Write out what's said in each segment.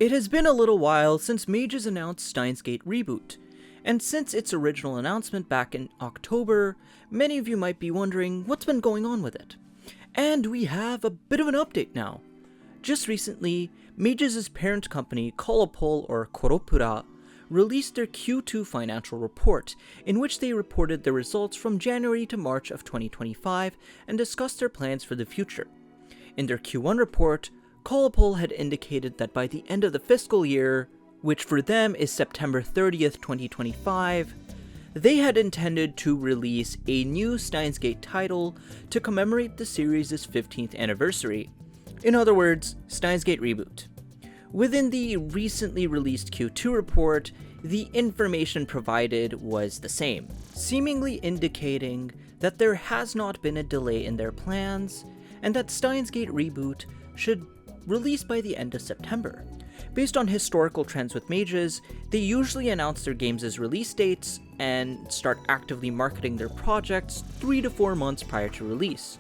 It has been a little while since Mages announced Steins Gate Reboot, and since its original announcement back in October, many of you might be wondering what's been going on with it. And we have a bit of an update now. Just recently, Mages' parent company COLOPL or COLOPL released their Q2 financial report, in which they reported the results from January to March of 2025 and discussed their plans for the future. In their Q1 report, COLOPL had indicated that by the end of the fiscal year, which for them is September 30th, 2025, they had intended to release a new Steins Gate title to commemorate the series' 15th anniversary. In other words, Steins Gate Reboot. Within the recently released Q2 report, the information provided was the same, seemingly indicating that there has not been a delay in their plans, and that Steins Gate Reboot should release by the end of September. Based on historical trends with Mages, they usually announce their games' release dates and start actively marketing their projects 3 to 4 months prior to release.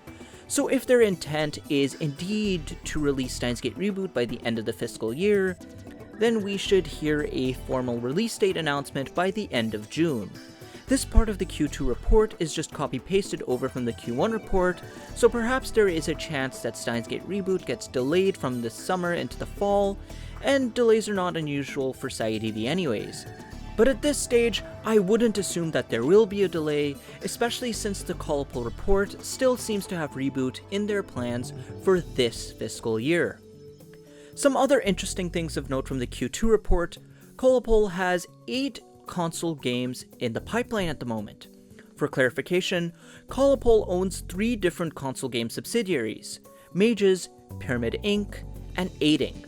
So if their intent is indeed to release Steins Gate Reboot by the end of the fiscal year, then we should hear a formal release date announcement by the end of June. This part of the Q2 report is just copy-pasted over from the Q1 report, so perhaps there is a chance that Steins Gate Reboot gets delayed from this summer into the fall, and delays are not unusual for SciDV anyways. But at this stage, I wouldn't assume that there will be a delay, especially since the COLOPL report still seems to have Reboot in their plans for this fiscal year. Some other interesting things of note from the Q2 report: COLOPL has 8 console games in the pipeline at the moment. For clarification, COLOPL owns 3 different console game subsidiaries: Mages, Pyramid Inc., and 8ing.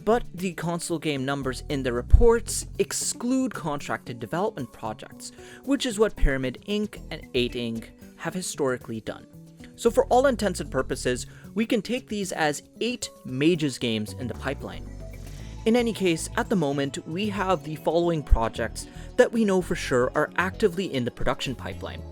But the console game numbers in the reports exclude contracted development projects, which is what Pyramid Inc. and 8ing have historically done. So for all intents and purposes, we can take these as 8 Mages games in the pipeline. In any case, at the moment, we have the following projects that we know for sure are actively in the production pipeline.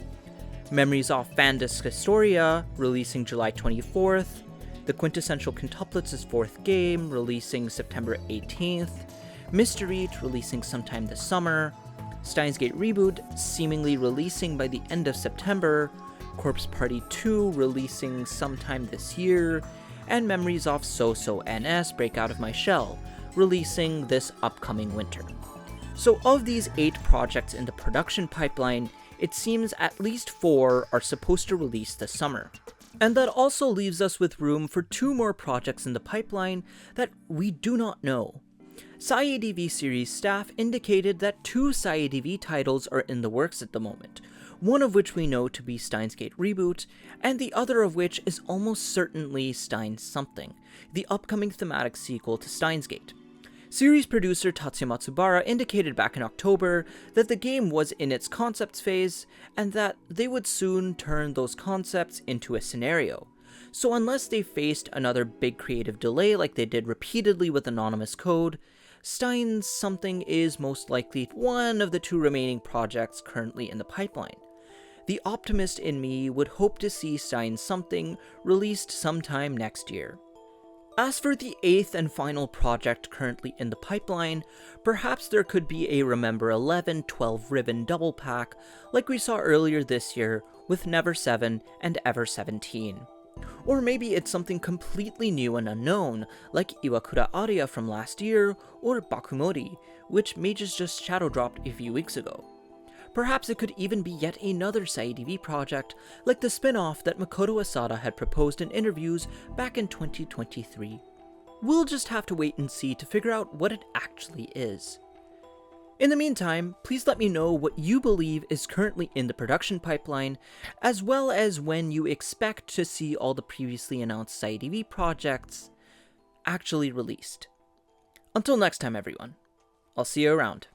Memories of Fandisc Historia, releasing July 24th, the Quintessential Quintuplets' 4th game, releasing September 18th, Mystery, releasing sometime this summer, Steins Gate Reboot, seemingly releasing by the end of September, Corpse Party 2, releasing sometime this year, and Memories of So-So NS, Break Out of My Shell, releasing this upcoming winter. So of these 8 projects in the production pipeline, it seems at least 4 are supposed to release this summer. And that also leaves us with room for 2 more projects in the pipeline that we do not know. SciDV series staff indicated that 2 SciDV titles are in the works at the moment, one of which we know to be Steins Gate Reboot, and the other of which is almost certainly Steins Something, the upcoming thematic sequel to Steins Gate. Series producer Tatsuya Matsubara indicated back in October that the game was in its concepts phase, and that they would soon turn those concepts into a scenario. So unless they faced another big creative delay like they did repeatedly with Anonymous Code, Steins Something is most likely one of the 2 remaining projects currently in the pipeline. The optimist in me would hope to see Steins Something released sometime next year. As for the 8th and final project currently in the pipeline, perhaps there could be a Remember 11 12 ribbon double pack like we saw earlier this year with Never 7 and Ever 17. Or maybe it's something completely new and unknown, like Iwakura Aria from last year, or Bakumori, which Mages just shadow dropped a few weeks ago. Perhaps it could even be yet another SciDV project, like the spin-off that Makoto Asada had proposed in interviews back in 2023. We'll just have to wait and see to figure out what it actually is. In the meantime, please let me know what you believe is currently in the production pipeline, as well as when you expect to see all the previously announced SciDV projects actually released. Until next time, everyone. I'll see you around.